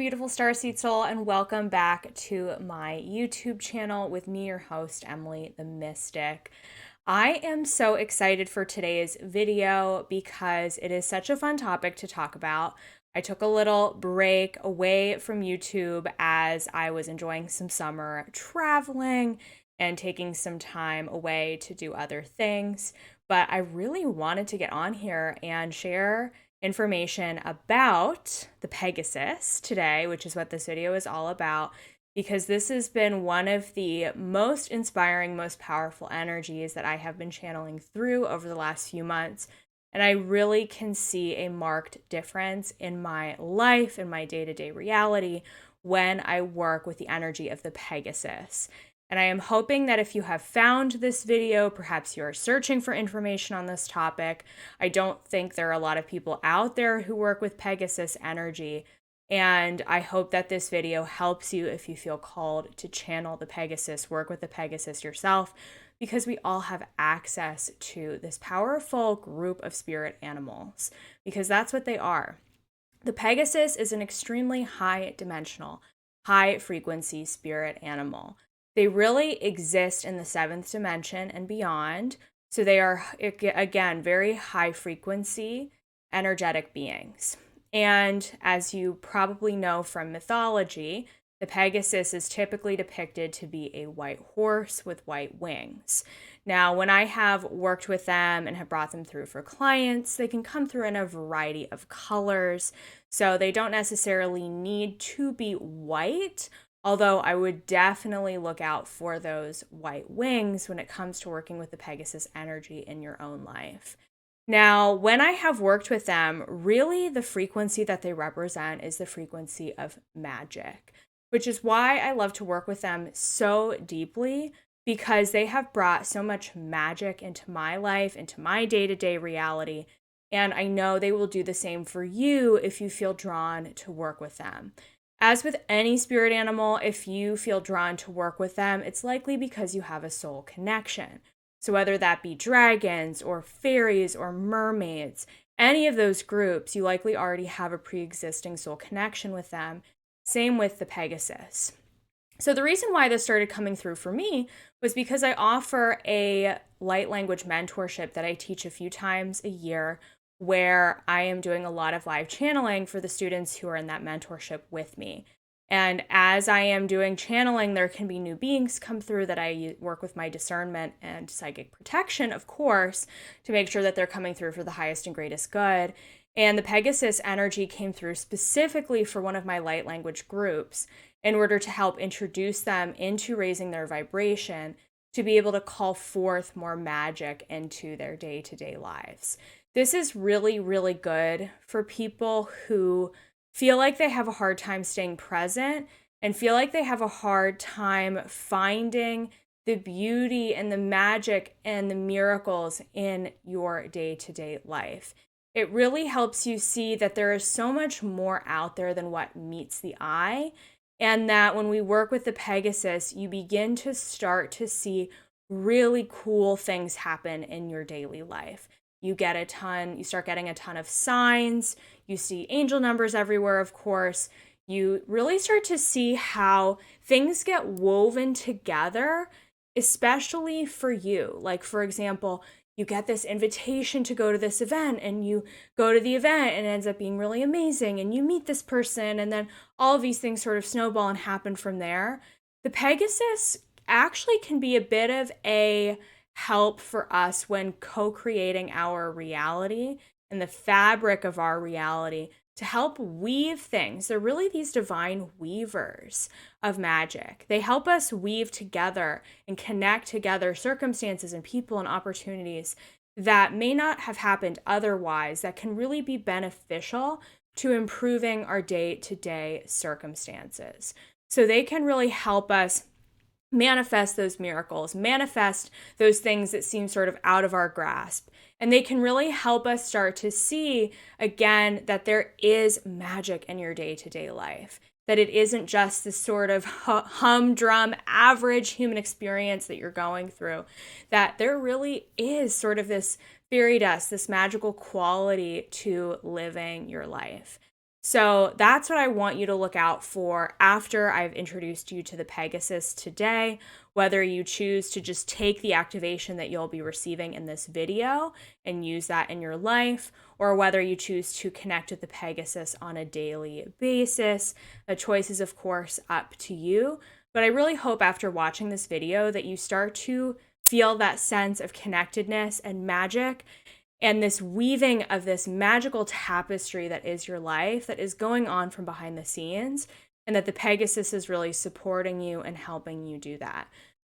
beautiful starseed soul, and welcome back to my YouTube channel with me, your host, Emily the Mystic. I am so excited for today's video because it is such a fun topic to talk about. I took a little break away from YouTube as I was enjoying some summer traveling and taking some time away to do other things. But I really wanted to get on here and share information about the Pegasus today, which is what this video is all about, because this has been one of the most inspiring, most powerful energies that I have been channeling through over the last few months. And I really can see a marked difference in my life, in my day-to-day reality, when I work with the energy of the Pegasus. And I am hoping that if you have found this video, perhaps you are searching for information on this topic. I don't think there are a lot of people out there who work with Pegasus energy. And I hope that this video helps you if you feel called to channel the Pegasus, work with the Pegasus yourself, because we all have access to this powerful group of spirit animals, because that's what they are. The Pegasus is an extremely high dimensional, high frequency spirit animal. They really exist in the seventh dimension and beyond. So they are, again, very high frequency, energetic beings. And as you probably know from mythology, the Pegasus is typically depicted to be a white horse with white wings. Now, when I have worked with them and have brought them through for clients, they can come through in a variety of colors. So they don't necessarily need to be white, although I would definitely look out for those white wings when it comes to working with the Pegasus energy in your own life. Now, when I have worked with them, really the frequency that they represent is the frequency of magic, which is why I love to work with them so deeply, because they have brought so much magic into my life, into my day-to-day reality. And I know they will do the same for you if you feel drawn to work with them. As with any spirit animal, if you feel drawn to work with them, it's likely because you have a soul connection. So whether that be dragons or fairies or mermaids, any of those groups, you likely already have a pre-existing soul connection with them. Same with the Pegasus. So the reason why this started coming through for me was because I offer a light language mentorship that I teach a few times a year, where I am doing a lot of live channeling for the students who are in that mentorship with me. And as I am doing channeling, there can be new beings come through that I work with my discernment and psychic protection, of course, to make sure that they're coming through for the highest and greatest good. And the Pegasus energy came through specifically for one of my light language groups in order to help introduce them into raising their vibration to be able to call forth more magic into their day-to-day lives. This is really, really good for people who feel like they have a hard time staying present and feel like they have a hard time finding the beauty and the magic and the miracles in your day-to-day life. It really helps you see that there is so much more out there than what meets the eye, and that when we work with the Pegasus, you begin to start to see really cool things happen in your daily life. You start getting a ton of signs. You see angel numbers everywhere, of course. You really start to see how things get woven together, especially for you. Like, for example, you get this invitation to go to this event, and you go to the event and it ends up being really amazing, and you meet this person, and then all of these things sort of snowball and happen from there. The Pegasus actually can be a bit of a help for us when co-creating our reality and the fabric of our reality to help weave things. They're really these divine weavers of magic. They help us weave together and connect together circumstances and people and opportunities that may not have happened otherwise, that can really be beneficial to improving our day-to-day circumstances. So they can really help us manifest those miracles, manifest those things that seem sort of out of our grasp. And they can really help us start to see, again, that there is magic in your day-to-day life, that it isn't just this sort of humdrum, average human experience that you're going through, that there really is sort of this fairy dust, this magical quality to living your life. So that's what I want you to look out for after I've introduced you to the Pegasus today, whether you choose to just take the activation that you'll be receiving in this video and use that in your life, or whether you choose to connect with the Pegasus on a daily basis. The choice is, of course, up to you. But I really hope after watching this video that you start to feel that sense of connectedness and magic and this weaving of this magical tapestry that is your life that is going on from behind the scenes, and that the Pegasus is really supporting you and helping you do that.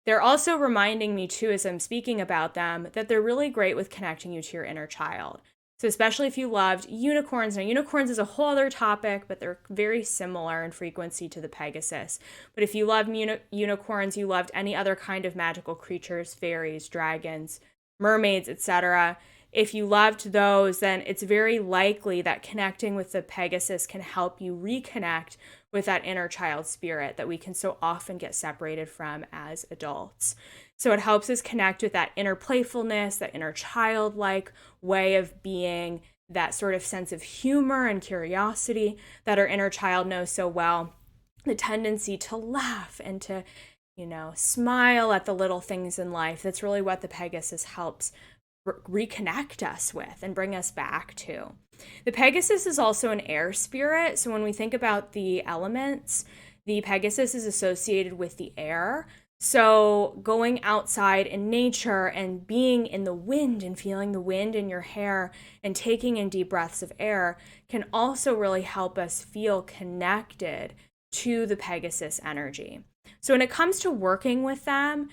They're also reminding me too, as I'm speaking about them, that they're really great with connecting you to your inner child. So especially if you loved unicorns. Now, unicorns is a whole other topic, but they're very similar in frequency to the Pegasus. But if you loved unicorns, you loved any other kind of magical creatures, fairies, dragons, mermaids, etc., if you loved those, then it's very likely that connecting with the Pegasus can help you reconnect with that inner child spirit that we can so often get separated from as adults. So it helps us connect with that inner playfulness, that inner childlike way of being, that sort of sense of humor and curiosity that our inner child knows so well, the tendency to laugh and to, smile at the little things in life. That's really what the Pegasus helps reconnect us with and bring us back to. The Pegasus is also an air spirit. So when we think about the elements, the Pegasus is associated with the air. So going outside in nature and being in the wind and feeling the wind in your hair and taking in deep breaths of air can also really help us feel connected to the Pegasus energy. So when it comes to working with them,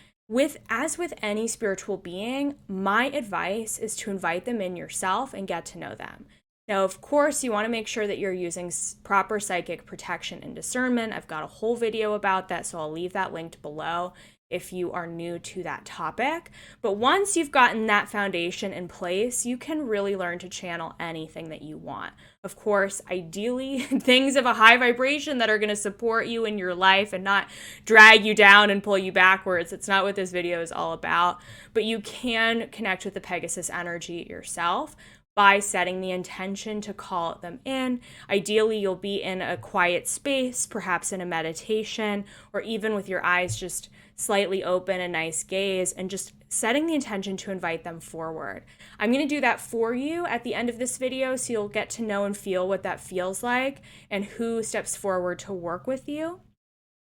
as with any spiritual being, my advice is to invite them in yourself and get to know them. Now, of course, you want to make sure that you're using proper psychic protection and discernment. I've got a whole video about that, so I'll leave that linked below if you are new to that topic. But once you've gotten that foundation in place, you can really learn to channel anything that you want. Of course, ideally, things of a high vibration that are going to support you in your life and not drag you down and pull you backwards. It's not what this video is all about. But you can connect with the Pegasus energy yourself by setting the intention to call them in. Ideally, you'll be in a quiet space, perhaps in a meditation, or even with your eyes just slightly open, a nice gaze, and just setting the intention to invite them forward. I'm going to do that for you at the end of this video, so you'll get to know and feel what that feels like and who steps forward to work with you.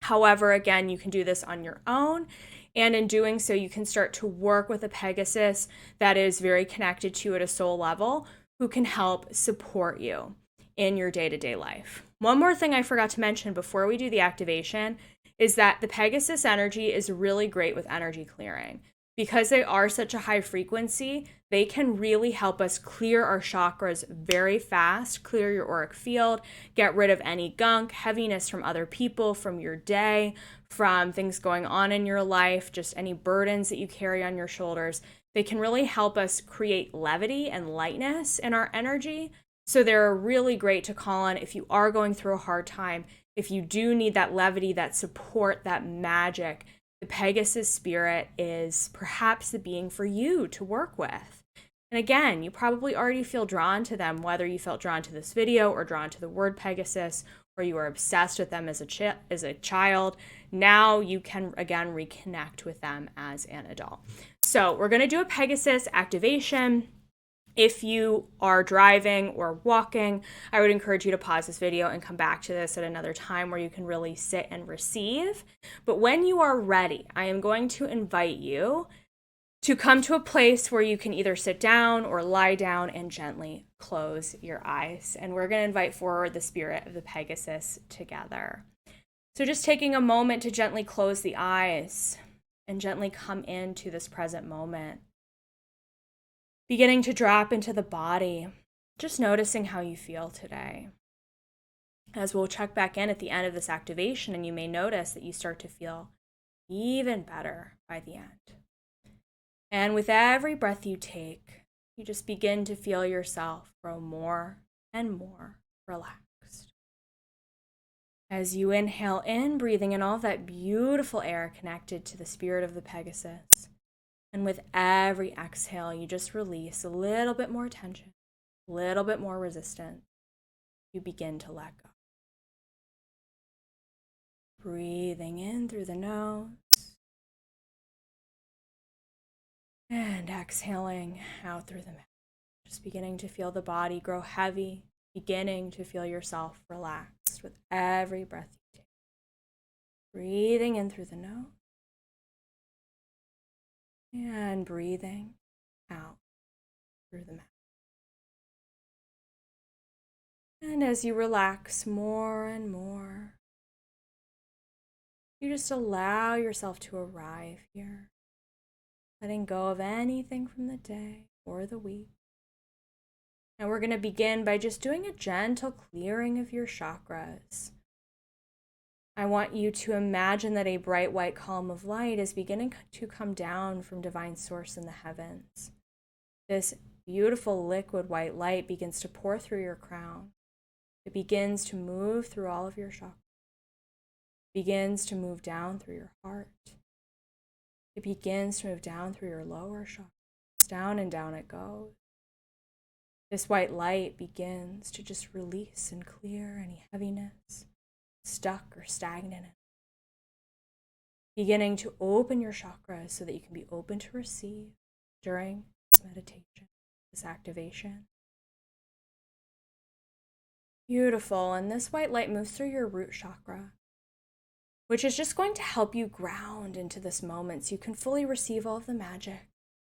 However, again, you can do this on your own. And in doing so, you can start to work with a Pegasus that is very connected to you at a soul level, who can help support you in your day-to-day life. One more thing I forgot to mention before we do the activation is that the Pegasus energy is really great with energy clearing. Because they are such a high frequency, they can really help us clear our chakras very fast, clear your auric field, get rid of any gunk, heaviness from other people, from your day, from things going on in your life, just any burdens that you carry on your shoulders. They can really help us create levity and lightness in our energy. So they're really great to call on if you are going through a hard time, if you do need that levity, that support, that magic. The Pegasus spirit is perhaps the being for you to work with. And again, you probably already feel drawn to them, whether you felt drawn to this video or drawn to the word Pegasus, or you were obsessed with them as a child. Now you can, again, reconnect with them as an adult. So we're going to do a Pegasus activation. If you are driving or walking, I would encourage you to pause this video and come back to this at another time where you can really sit and receive. But when you are ready, I am going to invite you to come to a place where you can either sit down or lie down and gently close your eyes. And we're going to invite forward the spirit of the Pegasus together. So just taking a moment to gently close the eyes and gently come into this present moment. Beginning to drop into the body, just noticing how you feel today. As we'll check back in at the end of this activation, and you may notice that you start to feel even better by the end. And with every breath you take, you just begin to feel yourself grow more and more relaxed. As you inhale in, breathing in all that beautiful air connected to the spirit of the Pegasus. And with every exhale, you just release a little bit more tension, a little bit more resistance. you begin to let go. Breathing in through the nose and exhaling out through the mouth. Just beginning to feel the body grow heavy, beginning to feel yourself relaxed with every breath you take. Breathing in through the nose and breathing out through the mouth. And as you relax more and more, you just allow yourself to arrive here, letting go of anything from the day or the week. And we're going to begin by just doing a gentle clearing of your chakras. I want you to imagine that a bright white column of light is beginning to come down from divine source in the heavens. This beautiful liquid white light begins to pour through your crown. It begins to move through all of your chakras. It begins to move down through your heart. It begins to move down through your lower chakras. Down and down it goes. This white light begins to just release and clear any heaviness, stuck or stagnant. Beginning to open your chakras so that you can be open to receive during this meditation, this activation. Beautiful. And this white light moves through your root chakra, which is just going to help you ground into this moment so you can fully receive all of the magic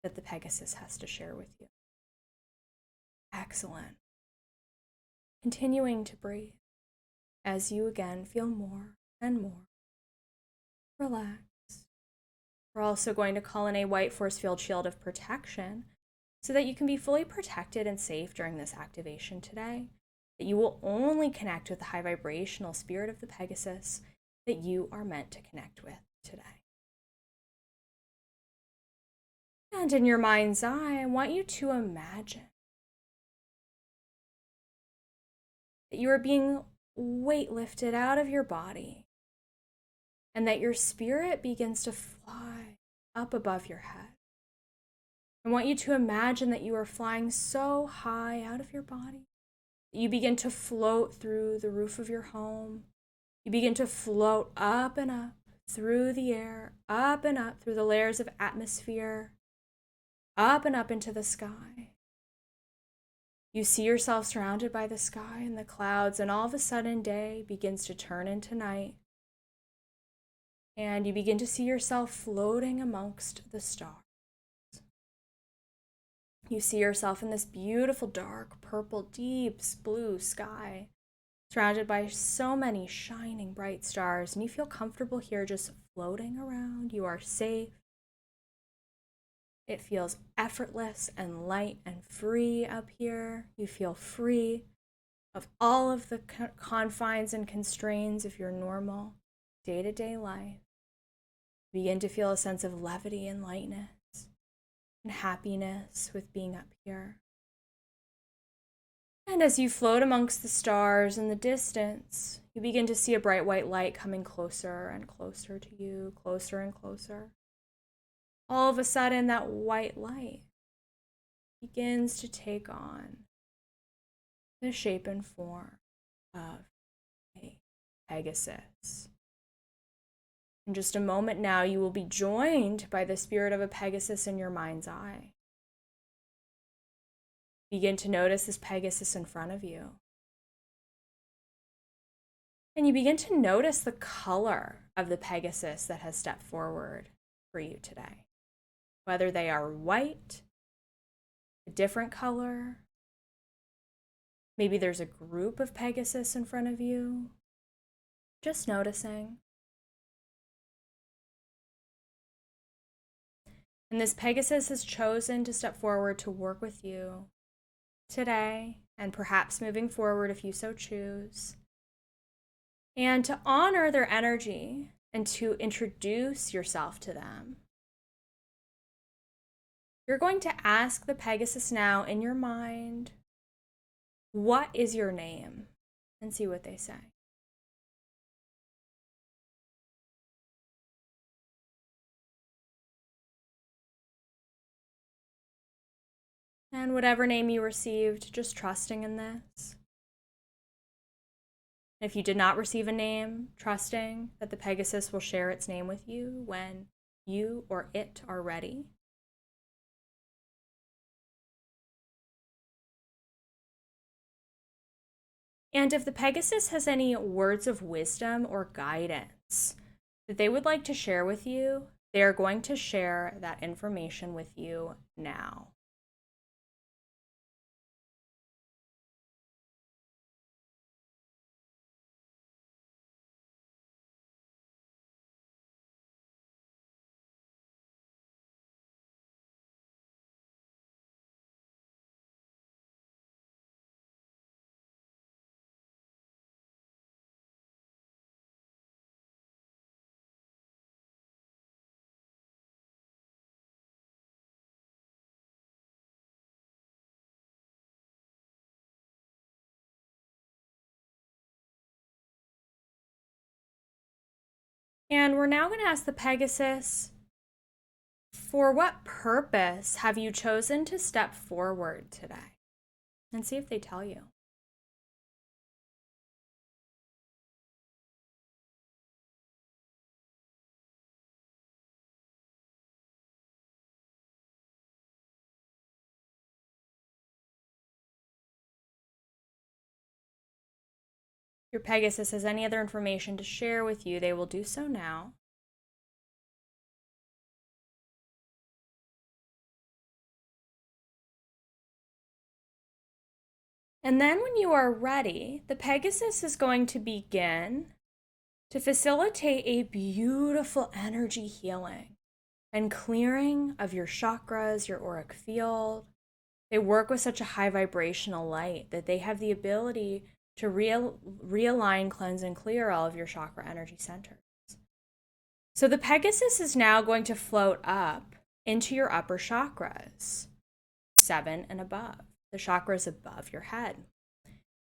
that the Pegasus has to share with you. Excellent. Continuing to breathe as you again feel more and more relaxed. We're also going to call in a white force field shield of protection so that you can be fully protected and safe during this activation today. That you will only connect with the high vibrational spirit of the Pegasus that you are meant to connect with today. And in your mind's eye, I want you to imagine that you are being weightlifted out of your body and that your spirit begins to fly up above your head. I want you to imagine that you are flying so high out of your body that you begin to float through the roof of your home. You begin to float up and up through the air, up and up through the layers of atmosphere, up and up into the sky. You see yourself surrounded by the sky and the clouds, and all of a sudden day begins to turn into night. And you begin to see yourself floating amongst the stars. You see yourself in this beautiful, dark, purple, deep blue sky, surrounded by so many shining, bright stars, and you feel comfortable here just floating around. You are safe. It feels effortless and light and free up here. You feel free of all of the confines and constraints of your normal day-to-day life. Begin to feel a sense of levity and lightness and happiness with being up here. And as you float amongst the stars in the distance, you begin to see a bright white light coming closer and closer to you, closer and closer. All of a sudden, that white light begins to take on the shape and form of a Pegasus. In just a moment now, you will be joined by the spirit of a Pegasus in your mind's eye. Begin to notice this Pegasus in front of you. And you begin to notice the color of the Pegasus that has stepped forward for you today. Whether they are white, a different color, maybe there's a group of Pegasus in front of you. Just noticing. And this Pegasus has chosen to step forward to work with you today, and perhaps moving forward if you so choose. And to honor their energy and to introduce yourself to them. You're going to ask the Pegasus now in your mind, what is your name? And see what they say. And whatever name you received, just trusting in this. If you did not receive a name, trusting that the Pegasus will share its name with you when you or it are ready. And if the Pegasus has any words of wisdom or guidance that they would like to share with you, they are going to share that information with you now. And we're now going to ask the Pegasus, for what purpose have you chosen to step forward today? And see if they tell you. Your Pegasus has any other information to share with you, they will do so now. And then when you are ready, the Pegasus is going to begin to facilitate a beautiful energy healing and clearing of your chakras, your auric field. They work with such a high vibrational light that they have the ability to realign, cleanse, and clear all of your chakra energy centers. So the Pegasus is now going to float up into your upper chakras, 7 and above, the chakras above your head.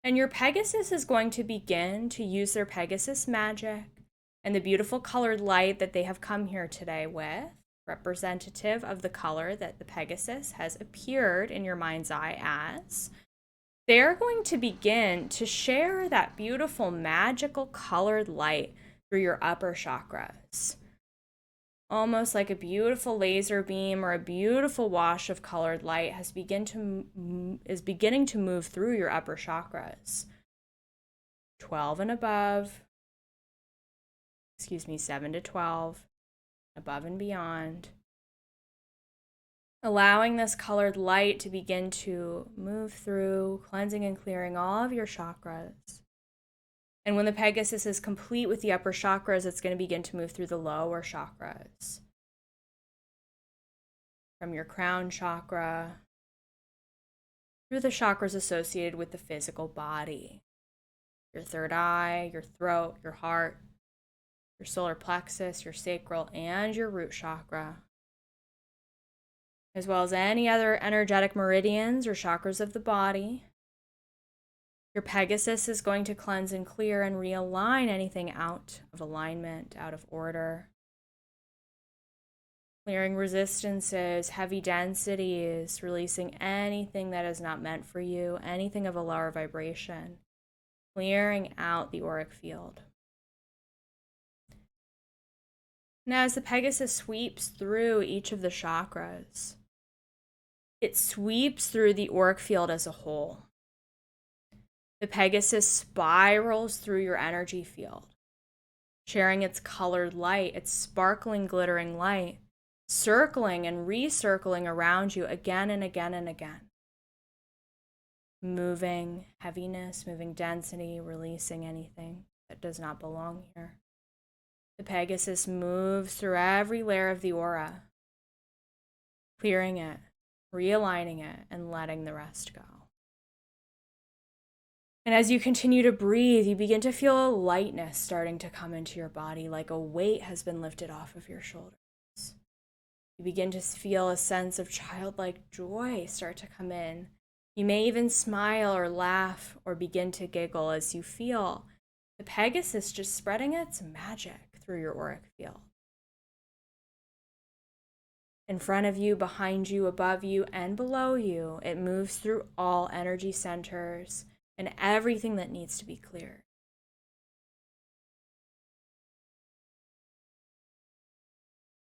And your Pegasus is going to begin to use their Pegasus magic and the beautiful colored light that they have come here today with, representative of the color that the Pegasus has appeared in your mind's eye as. They're going to begin to share that beautiful magical colored light through your upper chakras. Almost like a beautiful laser beam or a beautiful wash of colored light is beginning to move through your upper chakras. 12 and above, 7 to 12, above and beyond. Allowing this colored light to begin to move through, cleansing and clearing all of your chakras. And when the Pegasus is complete with the upper chakras, it's going to begin to move through the lower chakras. From your crown chakra, through the chakras associated with the physical body. Your third eye, your throat, your heart, your solar plexus, your sacral, and your root chakra. As well as any other energetic meridians or chakras of the body. Your Pegasus is going to cleanse and clear and realign anything out of alignment, out of order. Clearing resistances, heavy densities, releasing anything that is not meant for you, anything of a lower vibration. Clearing out the auric field. Now, as the Pegasus sweeps through each of the chakras, it sweeps through the auric field as a whole. The Pegasus spirals through your energy field, sharing its colored light, its sparkling, glittering light, circling and recircling around you again and again and again. Moving heaviness, moving density, releasing anything that does not belong here. The Pegasus moves through every layer of the aura, clearing it, realigning it, and letting the rest go. And as you continue to breathe, you begin to feel a lightness starting to come into your body, like a weight has been lifted off of your shoulders. You begin to feel a sense of childlike joy start to come in. You may even smile or laugh or begin to giggle as you feel the Pegasus just spreading its magic through your auric field. In front of you, behind you, above you, and below you, it moves through all energy centers and everything that needs to be cleared.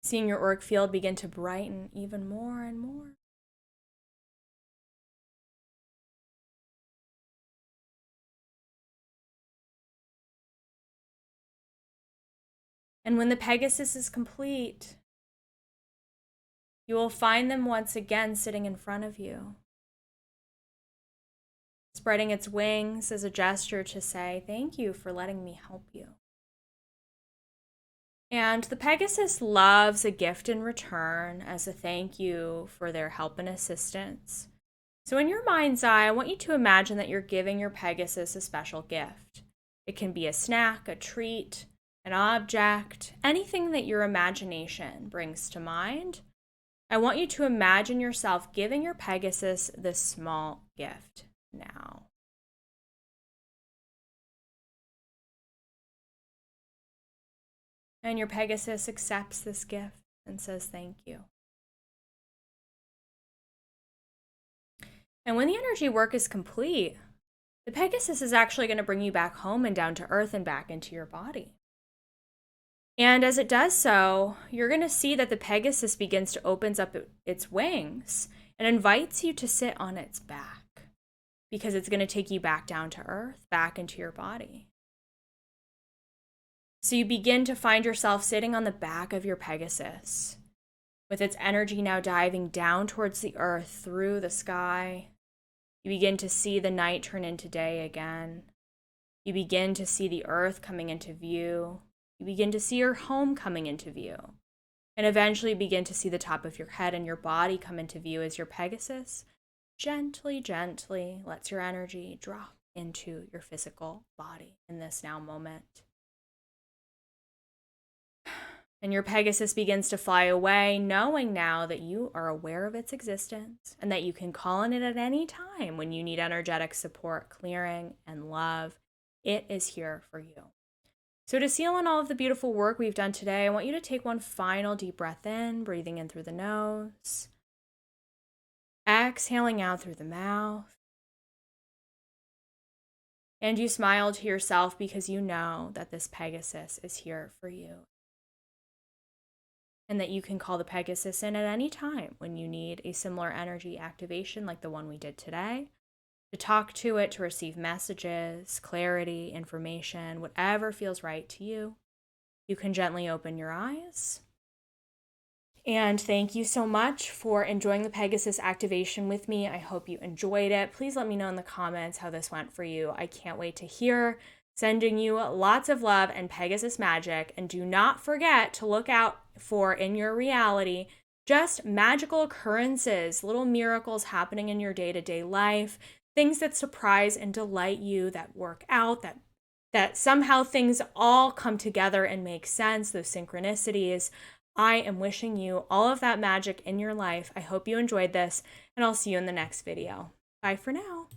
Seeing your auric field begin to brighten even more and more. And when the Pegasus is complete, you will find them once again sitting in front of you, spreading its wings as a gesture to say, thank you for letting me help you. And the Pegasus loves a gift in return as a thank you for their help and assistance. So in your mind's eye, I want you to imagine that you're giving your Pegasus a special gift. It can be a snack, a treat, an object, anything that your imagination brings to mind. I want you to imagine yourself giving your Pegasus this small gift now. And your Pegasus accepts this gift and says thank you. And when the energy work is complete, the Pegasus is actually going to bring you back home and down to earth and back into your body. And as it does so, you're going to see that the Pegasus begins to open up its wings and invites you to sit on its back because it's going to take you back down to earth, back into your body. So you begin to find yourself sitting on the back of your Pegasus with its energy now diving down towards the earth through the sky. You begin to see the night turn into day again. You begin to see the earth coming into view. You begin to see your home coming into view. And eventually begin to see the top of your head and your body come into view as your Pegasus gently, gently lets your energy drop into your physical body in this now moment. And your Pegasus begins to fly away, knowing now that you are aware of its existence and that you can call on it at any time when you need energetic support, clearing, and love. It is here for you. So to seal in all of the beautiful work we've done today, I want you to take one final deep breath in, breathing in through the nose, exhaling out through the mouth. And you smile to yourself because you know that this Pegasus is here for you. And that you can call the Pegasus in at any time when you need a similar energy activation like the one we did today, to talk to it, to receive messages, clarity, information, whatever feels right to you. You can gently open your eyes. And thank you so much for enjoying the Pegasus activation with me. I hope you enjoyed it. Please let me know in the comments how this went for you. I can't wait to hear. Sending you lots of love and Pegasus magic. And do not forget to look out for, in your reality, just magical occurrences, little miracles happening in your day-to-day life, things that surprise and delight you, that work out, that somehow things all come together and make sense, those synchronicities. I am wishing you all of that magic in your life. I hope you enjoyed this, and I'll see you in the next video. Bye for now.